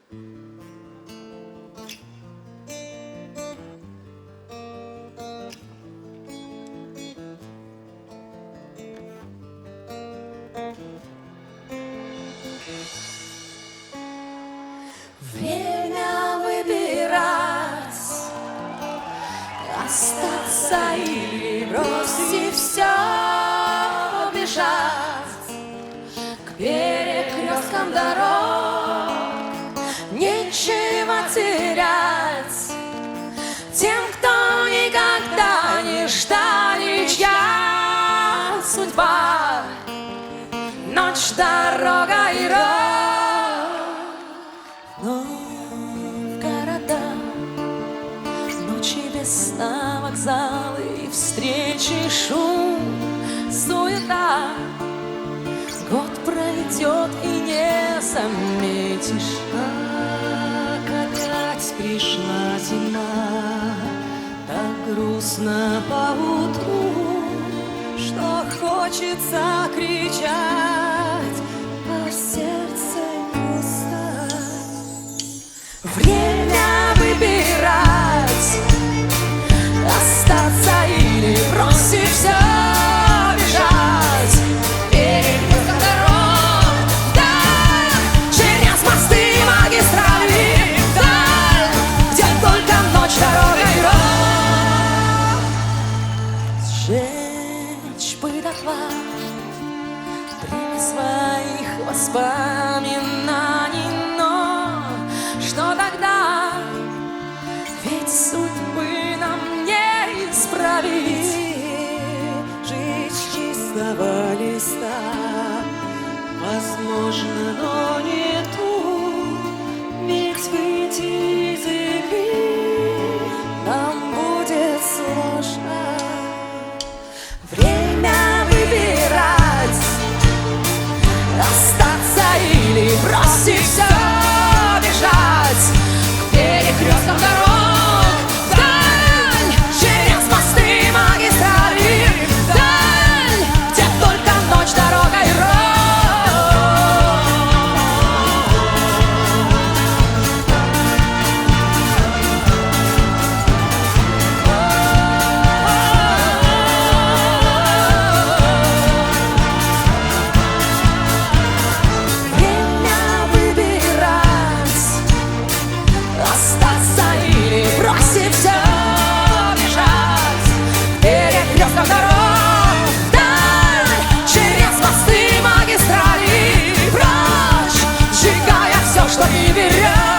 Время выбирать, остаться или бросить все, бежать к перекресткам дорог. Нечего терять тем, кто никогда не ждали, чья судьба. Ночь, дорога и рок. Но в города ночи без сна, вокзалы и встречи, шум, суета. Год пройдет и не заметишь, как опять пришла зима. Так грустно поутру, что хочется кричать, а сердце пусто. Время выбирать, остаться или бросить все, бежать перекрестком дорог, вдаль, через мосты и магистрали, вдаль, где только ночь, дорога и рок. Сжечь бы дотла время своих воспоминаний, но что тогда? Ведь судьбы нам не исправить. Жить с чистого листа возможно, но не тут. Ведь выйти из игры нам будет сложно. Время выбирать, остаться или бросить все, бежать к перекресткам дорог, вдаль, через мосты и магистрали, вдаль, где только ночь, дорога и рок. Время выбирать, остаться или бросить все, бежать к перекресткам дорог, вдаль, через мосты и магистрали, прочь, сжигая все, что не берет.